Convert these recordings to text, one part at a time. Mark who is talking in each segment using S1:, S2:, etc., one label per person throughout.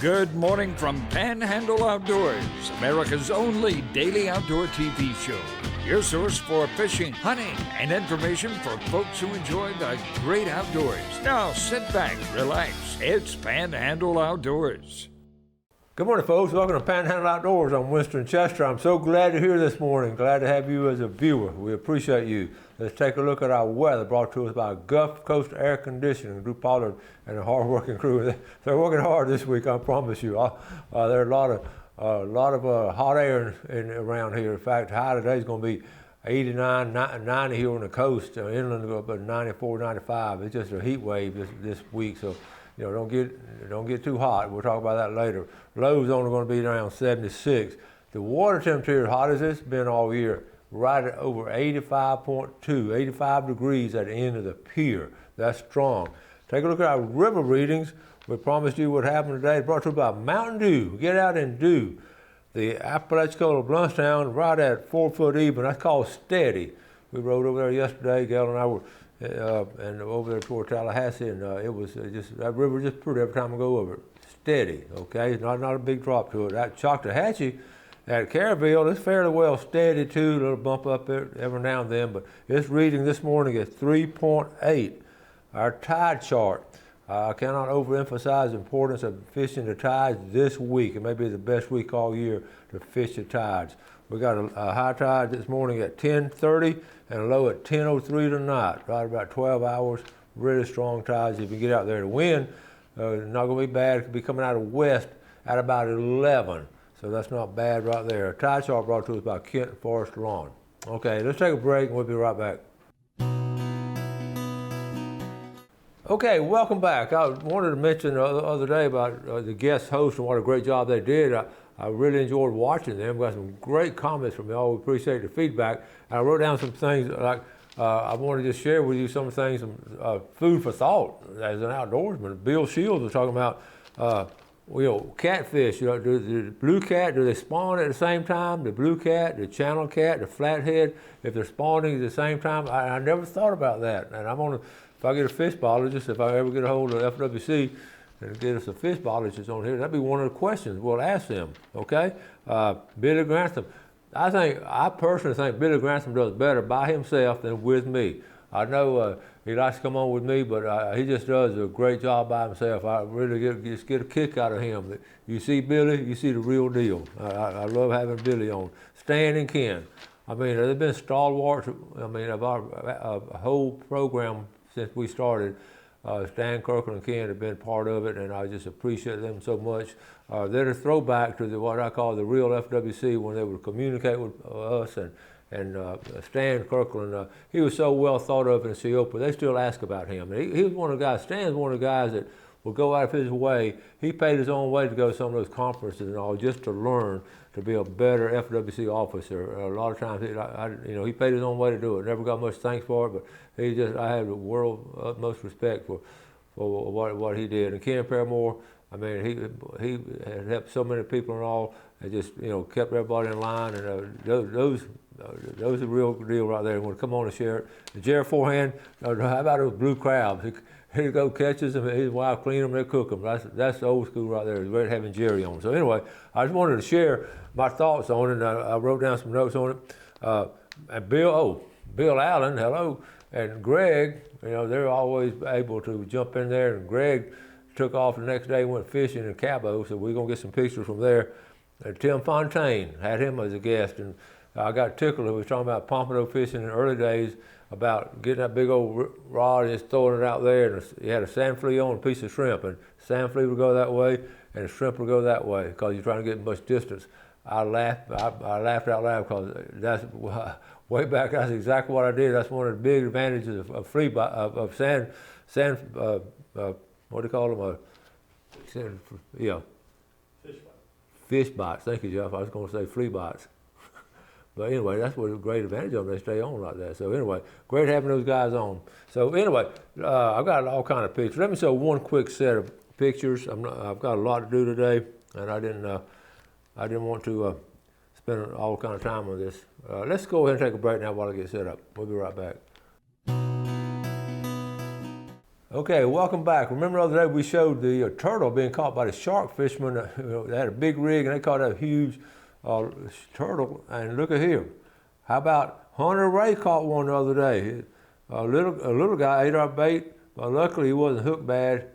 S1: Good morning from Panhandle Outdoors, America's only daily outdoor TV show. Your source for fishing, hunting, and information for folks who enjoy the great outdoors. Now sit back, relax. It's Panhandle Outdoors.
S2: Good morning, folks. Welcome to Panhandle Outdoors. I'm Winston Chester. I'm so glad you're here this morning. Glad to have you as a viewer. We appreciate you. Let's take a look at our weather brought to us by Gulf Coast Air Conditioning, Drew Pollard and a hard-working crew. They're working hard this week, I promise you. There are a lot of hot air around here. In fact, high today is going to be 89, 90 here on the coast. Inland will go up at 94, 95. It's just a heat wave this week, so don't get too hot. We'll talk about that later. Low's only going to be around 76. The water temperature, as hot as it's been all year, right at over 85.2, 85 degrees at the end of the pier. That's strong. Take a look at our river readings. We promised you what happened today. It's brought to you by Mountain Dew. Get out and do. The Apalachicola Bluntstown right at 4 foot even. That's called steady. We rode over there yesterday. Gal and I were and over there toward Tallahassee, and it was just, that river just pretty every time I go over it. Steady, okay? Not a big drop to it. That Choctawhatchee at Caryville, it's fairly well steady too. A little bump up there every now and then, but its reading this morning is 3.8. Our tide chart. I cannot overemphasize the importance of fishing the tides this week. It may be the best week all year to fish the tides. We got a high tide this morning at 10:30 and a low at 10:03 tonight, right about 12 hours. Really strong tides. If you get out there, the wind not going to be bad. It could be coming out of west at about 11. So that's not bad right there. Tide chart brought to us by Kent Forest Lawn. Okay, let's take a break and we'll be right back. Okay, welcome back. I wanted to mention the other day about the guest host and what a great job they did. I really enjoyed watching them. We got some great comments from y'all. We appreciate the feedback. And I wrote down some things like I wanted to just share with you some things, some food for thought as an outdoorsman. Bill Shields was talking about catfish. Do the blue cat, do they spawn at the same time? The blue cat, the channel cat, the flathead, if they're spawning at the same time? I never thought about that. And if I get a fish biologist, if I ever get a hold of FWC and get us a fish biologist on here, that'd be one of the questions we'll ask them, okay? Billy Grantham. I personally think Billy Grantham does better by himself than with me. I know he likes to come on with me, but he just does a great job by himself. I really get a kick out of him. You see Billy, you see the real deal. I love having Billy on. Stan and Ken. I mean, they've been stalwarts, of our whole program since we started. Stan, Kirkland, and Ken have been part of it, and I just appreciate them so much. They're a throwback to what I call the real FWC when they would communicate with us. And Stan Kirkland, he was so well thought of in Seopa. They still ask about him. And he was one of the guys. Stan's one of the guys that will go out of his way. He paid his own way to go to some of those conferences and all just to learn to be a better FWC officer. A lot of times, he paid his own way to do it. Never got much thanks for it, but I have the world utmost respect for what he did. And Ken Paramore, he had helped so many people and all, and just kept everybody in line. And those are the real deal right there. And when come on and share it. And Jerry Forehand, how about those blue crabs? He'd go catches them, his wife clean them, they cook them. That's the old school right there. It's great having Jerry on. So anyway, I just wanted to share my thoughts on it, and I wrote down some notes on it. And Bill Allen, hello, and Greg, they're always able to jump in there. And Greg took off the next day, went fishing in Cabo, so we're gonna get some pictures from there. And Tim Fontaine, had him as a guest, and I got tickled. He was talking about pompano fishing in the early days, about getting that big old rod and just throwing it out there, and you had a sand flea on a piece of shrimp, and sand flea would go that way, and the shrimp would go that way, because you're trying to get much distance. I laughed out loud, because that's way back. That's exactly what I did. That's one of the big advantages of sand. What do you call them? Fish bites. Thank you, Jeff. I was going to say flea bites. But anyway, that's what a great advantage of them. They stay on like that. So anyway, great having those guys on. So anyway, I've got all kind of pictures. Let me show one quick set of pictures. I've got a lot to do today, and I didn't want to spend all kind of time on this. Let's go ahead and take a break now while I get set up. We'll be right back. Okay, welcome back. Remember the other day we showed the turtle being caught by the shark fishermen. They had a big rig and they caught a huge turtle. And look at here. How about Hunter Ray caught one the other day? A little guy ate our bait, but luckily he wasn't hooked bad.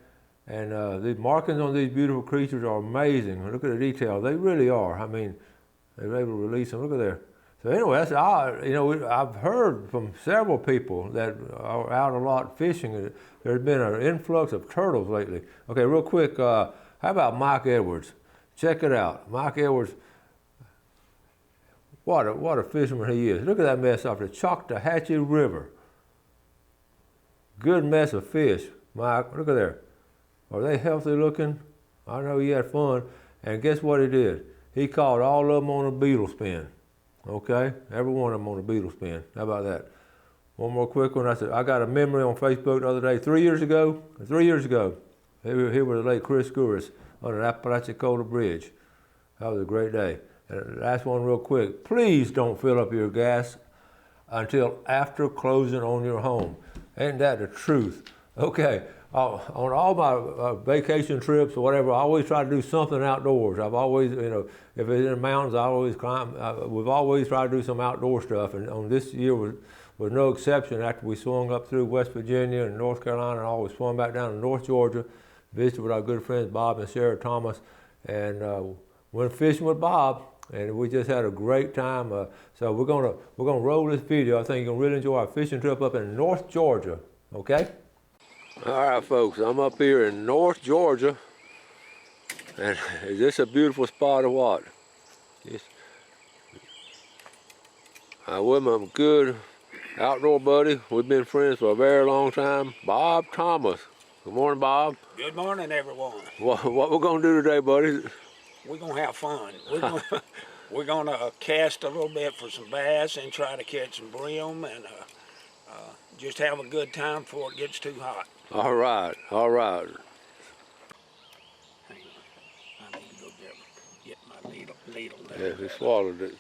S2: And the markings on these beautiful creatures are amazing. Look at the detail. They really are. I mean, they were able to release them. Look at there. So anyway, I've heard from several people that are out a lot fishing. There's been an influx of turtles lately. Okay, real quick, how about Mike Edwards? Check it out. Mike Edwards, what a fisherman he is. Look at that mess off the Choctawhatchee River. Good mess of fish, Mike. Look at there. Are they healthy looking? I know he had fun. And guess what he did? He caught all of them on a beetle spin. Okay, every one of them on a beetle spin. How about that? One more quick one. I got a memory on Facebook the other day. 3 years ago, here was the late Chris Gouris on the Apalachicola Bridge. That was a great day. And last one real quick. Please don't fill up your gas until after closing on your home. Ain't that the truth? Okay, on all my vacation trips or whatever, I always try to do something outdoors. I've always, if it's in the mountains, I always climb. We've always tried to do some outdoor stuff, and on this year was no exception. After we swung up through West Virginia and North Carolina, and always swung back down to North Georgia, visited with our good friends Bob and Sarah Thomas, and went fishing with Bob. And we just had a great time. So we're gonna roll this video. I think you're gonna really enjoy our fishing trip up in North Georgia. Okay. All right, folks. I'm up here in North Georgia, and is this a beautiful spot or what? Yes. With my good outdoor buddy. We've been friends for a very long time. Bob Thomas. Good morning, Bob.
S3: Good morning, everyone.
S2: What we're gonna do today, buddy?
S3: We're gonna have fun. We're gonna cast a little bit for some bass and try to catch some brim and just have a good time before it gets too hot.
S2: All right, all right.
S3: Hang on. I need to go get my needle there.
S2: Yeah, he swallowed it.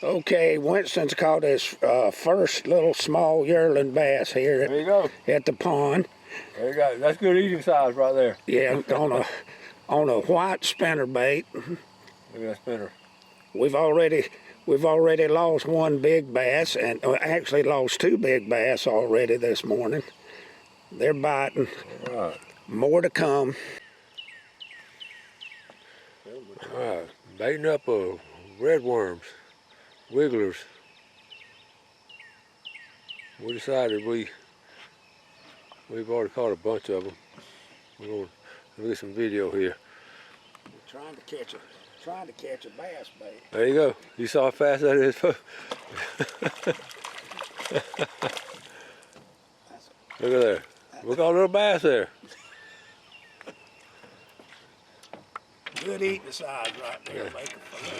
S3: Okay, Winston's caught his first little small yearling bass here
S2: There you go.
S3: at the pond.
S2: There you go. That's good eating size right there.
S3: Yeah, on a white spinner bait.
S2: Look at that spinner.
S3: We've already lost one big bass, and actually lost two big bass already this morning. They're biting.
S2: All right.
S3: More to come.
S2: All right. Baiting up red worms, wigglers. We decided we've already caught a bunch of them. We're going to get some video here.
S3: Trying to catch a bass bait.
S2: There you go. You saw how fast that is. Look at there. We got a little bass there.
S3: Good eating size right there.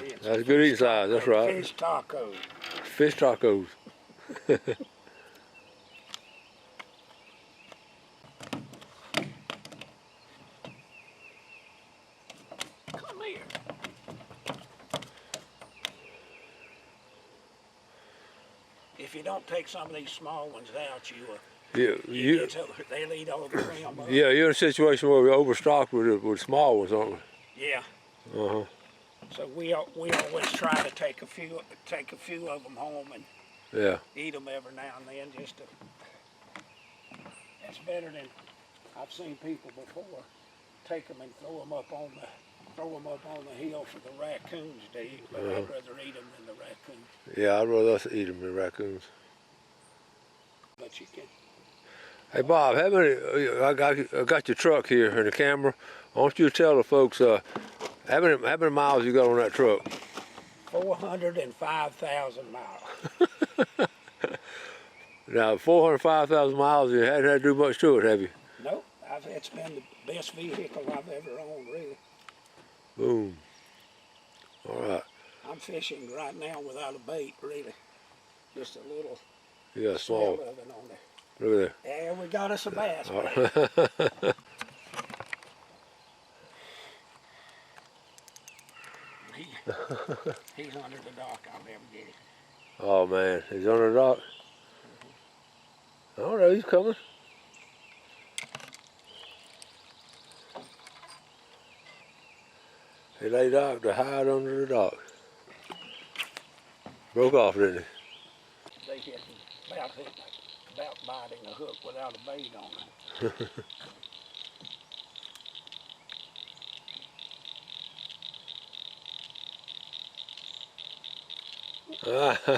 S2: Yeah. That's good eating size. That's right.
S3: Fish tacos.
S2: Fish tacos.
S3: Come here. If you don't take some of these small ones out, they'll eat all the rim up.
S2: Yeah, you're in a situation where we're overstocked with small ones, aren't we?
S3: Yeah.
S2: Uh-huh.
S3: So we always try to take a few of them home and eat them every now and then. It's better than I've seen people before take them and throw them up on the hill for the raccoons to eat. But I'd rather eat them than the raccoons.
S2: Yeah, I'd rather us eat them than raccoons.
S3: But you can.
S2: Hey Bob, I got your truck here and the camera. I want you to tell the folks how many miles you got on that truck?
S3: 405,000 miles.
S2: Now 405,000 miles, you hadn't had to do much to it, have you?
S3: Nope, it's been the best vehicle I've ever owned, really.
S2: Boom. All right.
S3: I'm fishing right now without a bait, really. Just a little
S2: small.
S3: of it on there.
S2: Look at
S3: Yeah, we got us a bass.
S2: there.
S3: He's under the dock. I'll never get him.
S2: Oh man, he's under the dock. Oh no, he's coming. He laid out to hide under the dock. Broke off, didn't he?
S3: They hit him about biting a hook without a bait on it. That's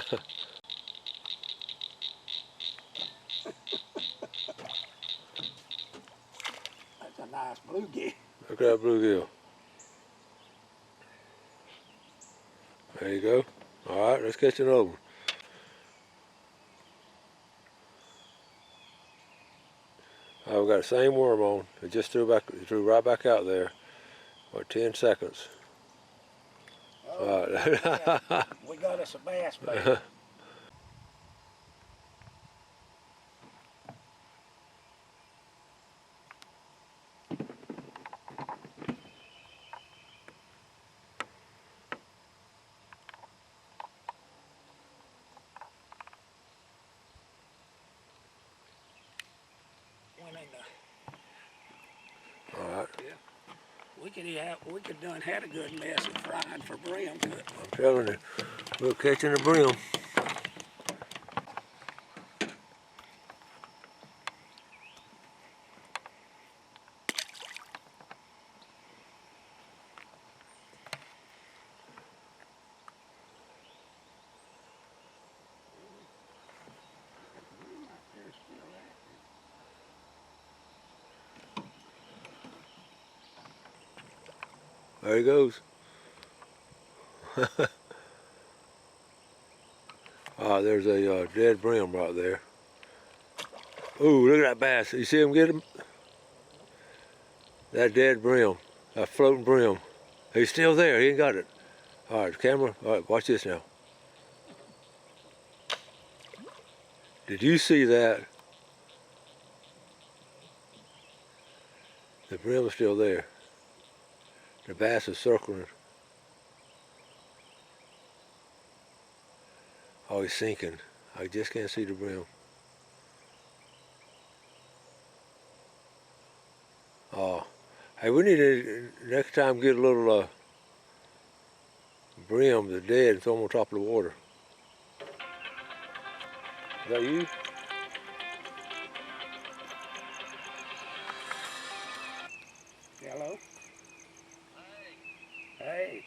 S3: a nice bluegill.
S2: Look at that bluegill. There you go. All right, let's catch another one. I've got the same worm on. It just threw right back out there. What, 10 seconds.
S3: Oh,
S2: All right.
S3: we got us a bass bait.
S2: All right.
S3: Yeah. We could done had a good mess of frying for brim.
S2: I'm telling you, we're catching the brim. There he goes. There's a dead brim right there. Ooh, look at that bass. You see him get him? That dead brim, that floating brim. He's still there, he ain't got it. All right, camera, all right, watch this now. Did you see that? The brim is still there. The bass is circling. Oh, he's sinking. I just can't see the brim. Oh, hey, we need to next time get a little brim that's dead and throw them on top of the water. Is that you?
S3: Hello? Hey.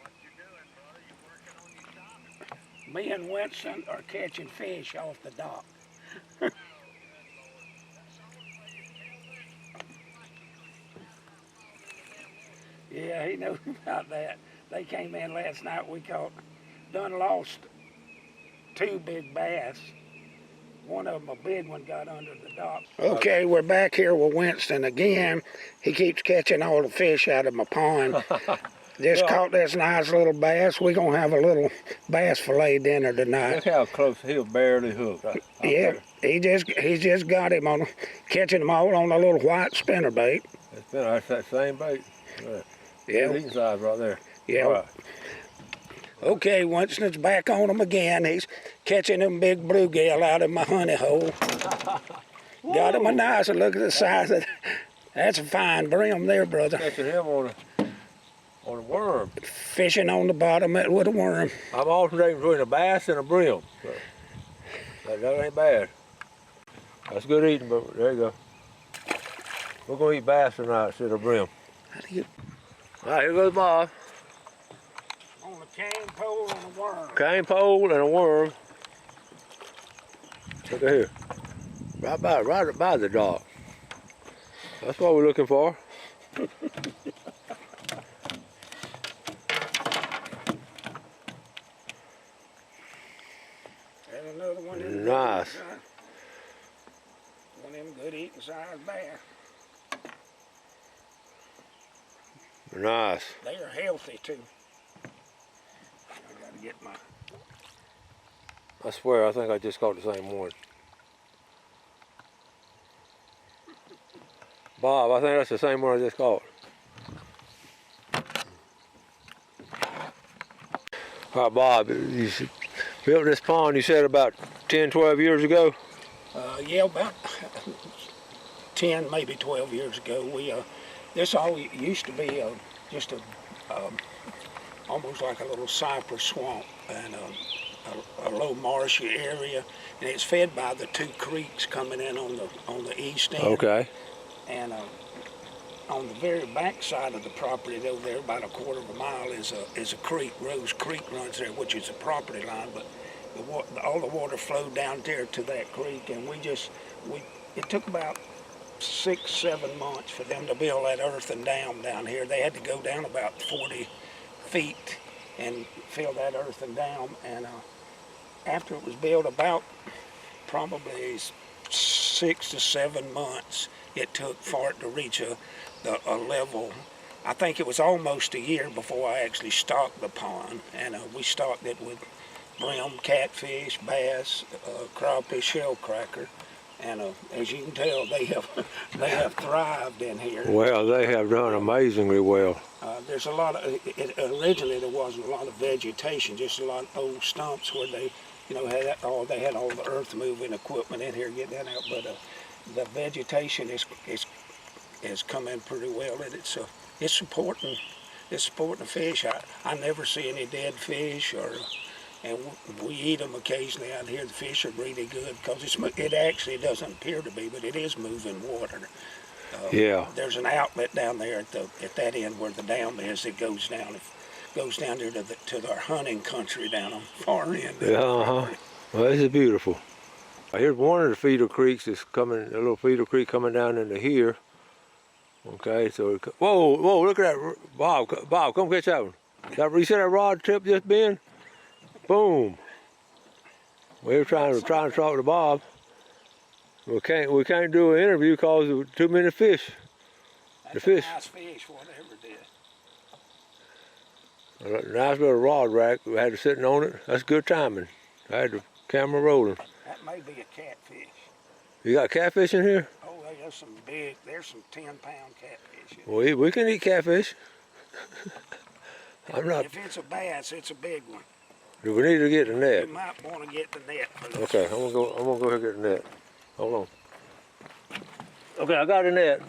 S4: What you doing, brother? You working on your dock?
S3: Me and Winston are catching fish off the dock. Yeah, he knows about that. They came in last night. We done lost 2 big bass. One of them, a big one, got under the dock. Okay, we're back here with Winston again. He keeps catching all the fish out of my pond. Just caught this nice little bass. We're going to have a little bass fillet dinner tonight.
S2: Look how close he'll barely hook.
S3: Yeah, he just got him on, catching them all on a little white spinnerbait.
S2: That's that same bait.
S3: Yeah.
S2: Eating size right there.
S3: Yeah.
S2: All right.
S3: Okay, Winston's back on him again. He's catching them big bluegill out of my honey hole. Got him a nice one. Look at the size of that's a fine brim there, brother.
S2: Catching him on a worm.
S3: Fishing on the bottom with a worm.
S2: I'm alternating between a bass and a brim. So that ain't bad. That's good eating, but there you go. We're gonna eat bass tonight instead of brim. All right, here goes Bob.
S3: On a cane pole and a worm.
S2: Cane pole and a worm. Look at here. Right by the dock. That's what we're looking for.
S3: And another one.
S2: Nice.
S3: One of them good eating size bass.
S2: Nice.
S3: They are healthy too. I gotta get my.
S2: I swear, I think I just caught the same one. Bob, I think that's the same one I just caught. All right, Bob, you built this pond, you said about 10, 12 years ago?
S3: Yeah, about 10, maybe 12 years ago. This all used to be just almost like a little cypress swamp and a low marshy area, and it's fed by the two creeks coming in on the east end.
S2: Okay.
S3: And on the very back side of the property over there, about a quarter of a mile, is a creek. Rose Creek runs there, which is the property line, but all the water flowed down there to that creek, and it took about 6, 7 months for them to build that earthen dam down here. They had to go down about 40 feet and fill that earthen dam, and after it was built, about probably 6 to 7 months it took for it to reach a level. I think it was almost a year before I actually stocked the pond, and we stocked it with brim, catfish, bass, crawfish, shellcracker, and as you can tell, they have thrived in here.
S2: Well, they have done amazingly well.
S3: There's a lot of, originally there wasn't a lot of vegetation, just a lot of old stumps where they, had all the earth moving equipment in here getting that out, but the vegetation is come in pretty well, and it's supporting fish. I never see any dead fish, and we eat them occasionally out here. The fish are really good because it actually doesn't appear to be, but it is moving water.
S2: Yeah.
S3: There's an outlet down there at that end where the dam is. It goes down there to our hunting country down on the far end.
S2: Yeah. Well, this is beautiful. Here's one of the feeder creeks that's coming. A little feeder creek coming down into here. Okay, so whoa! Look at that, Bob, come catch that one. You see that rod tip just bend? Boom. We were trying to talk to Bob. We can't do an interview because there were too many fish.
S3: That's a nice fish, whatever it is.
S2: A nice little rod rack. We had it sitting on it. That's good timing. I had the camera rolling.
S3: That may be a catfish.
S2: You got catfish in here?
S3: Oh, there's some 10-pound catfish.
S2: Well, we can eat catfish. I'm not.
S3: If it's a bass, it's a big one.
S2: Do we need to get the net?
S3: You might want to get the net for this.
S2: Okay, I'm gonna go ahead and get the net. Hold on. Okay, I got the net.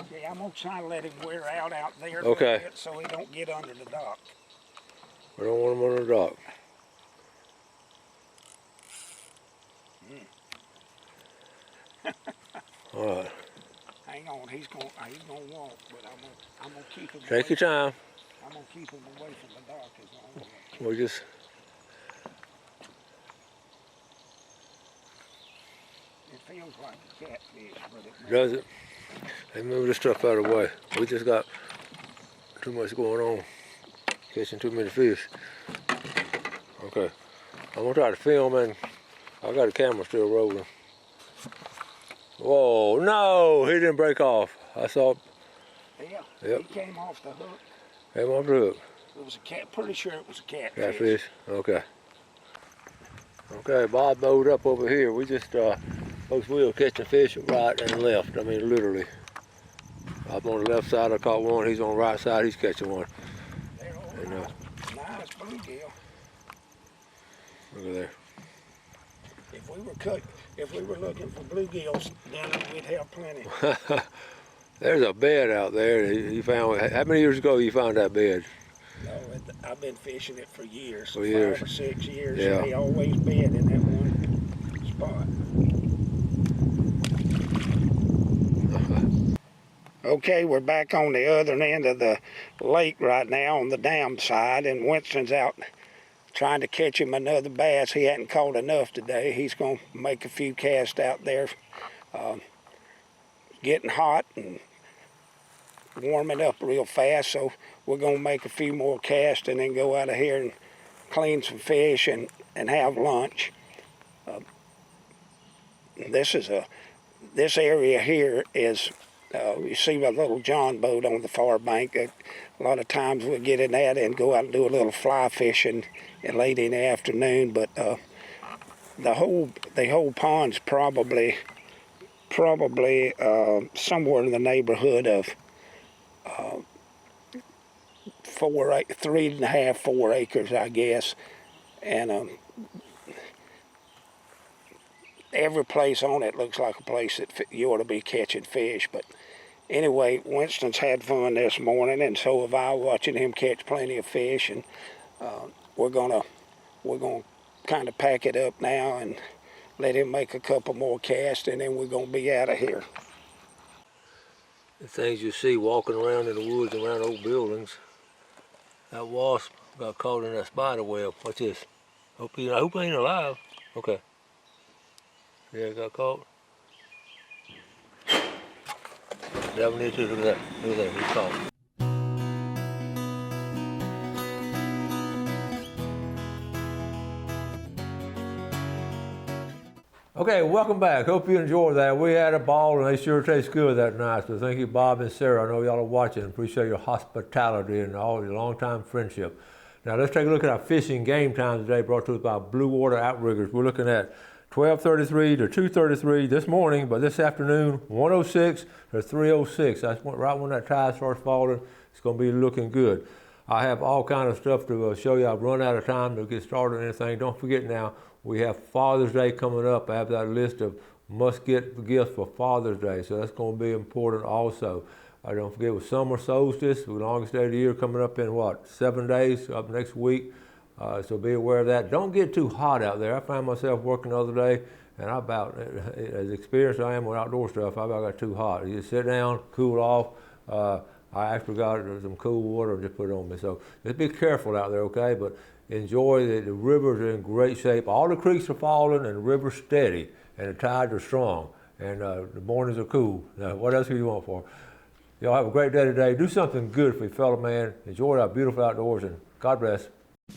S3: Okay, I'm gonna try to let him wear out there.
S2: Okay.
S3: A little bit so he don't get under the dock.
S2: We don't want him under the dock. All right.
S3: Hang on, he's gonna walk, but I'm gonna keep him.
S2: Take your time.
S3: I'm gonna keep him away from the dock as long as I can.
S2: We just.
S3: It feels like a catfish, but it
S2: Does it? Hey, move this stuff out of the way. We just got too much going on. Catching too many fish. Okay. I'm gonna try to film, and I got the camera still rolling. Whoa, no, he didn't break off. I saw.
S3: Yeah,
S2: Yep.
S3: he came off the hook.
S2: Came off the hook.
S3: It was pretty sure it was a catfish.
S2: Catfish? Okay. Okay, Bob mowed up over here. We just, folks, we were catching fish right and left. I mean, literally. I'm on the left side, I caught one. He's on the right side, he's catching one.
S3: They're all
S2: And,
S3: nice bluegill.
S2: look at there.
S3: If we were looking for bluegills, then we'd have plenty.
S2: There's a bed out there. You found. How many years ago you found that bed?
S3: No, I've been fishing it for years.
S2: For years.
S3: 5 or 6 years.
S2: Yeah.
S3: And they always bed in that one spot. Okay, we're back on the other end of the lake right now on the dam side, and Winston's out trying to catch him another bass. He hadn't caught enough today. He's going to make a few casts out there. Getting hot and warming up real fast, so we're going to make a few more casts and then go out of here and clean some fish and have lunch. This area here is, you see my little John boat on the far bank. A lot of times we'll get in that and go out and do a little fly fishing late in the afternoon, but the whole pond's probably somewhere in the neighborhood of 3.5, 4 acres, I guess, and every place on it looks like a place that you ought to be catching fish. But anyway, Winston's had fun this morning, and so have I, watching him catch plenty of fish. And we're gonna kind of pack it up now and let him make a couple more casts, and then we're gonna be out of here.
S2: The things you see walking around in the woods around old buildings. That wasp got caught in that spider web. Watch this. I hope he ain't alive. Okay. Yeah, it got caught. That one is too. Look at that. Look at that. He's caught. Okay, welcome back. Hope you enjoyed that. We had a ball and they sure taste good that night. So thank you, Bob and Sarah. I know y'all are watching. Appreciate your hospitality and all your long-time friendship. Now let's take a look at our fishing game time today, brought to us by Blue Water Outriggers. We're looking at 12:33 to 2:33 this morning, but this afternoon 106 to 306. That's right when that tide starts falling. It's going to be looking good. I have all kind of stuff to show you. I've run out of time to get started on anything. Don't forget now, we have Father's Day coming up. I have that list of must-get gifts for Father's Day, so that's going to be important also. Don't forget with summer solstice, the longest day of the year coming up in what, 7 days, up next week. So be aware of that. Don't get too hot out there. I found myself working the other day, and as experienced as I am with outdoor stuff, I about got too hot. You just sit down, cool off. I actually got some cool water and just put it on me. So just be careful out there, okay? But enjoy. The rivers are in great shape. All the creeks are falling and the river's steady and the tides are strong and the mornings are cool. Now, what else do you want for? Y'all have a great day today. Do something good for your fellow man. Enjoy our beautiful outdoors and God bless.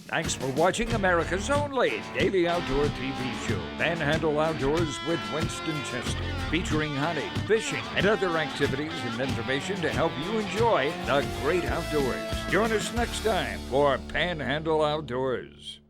S1: Thanks for watching America's only daily outdoor TV show, Panhandle Outdoors with Winston Chester, featuring hunting, fishing, and other activities and information to help you enjoy the great outdoors. Join us next time for Panhandle Outdoors.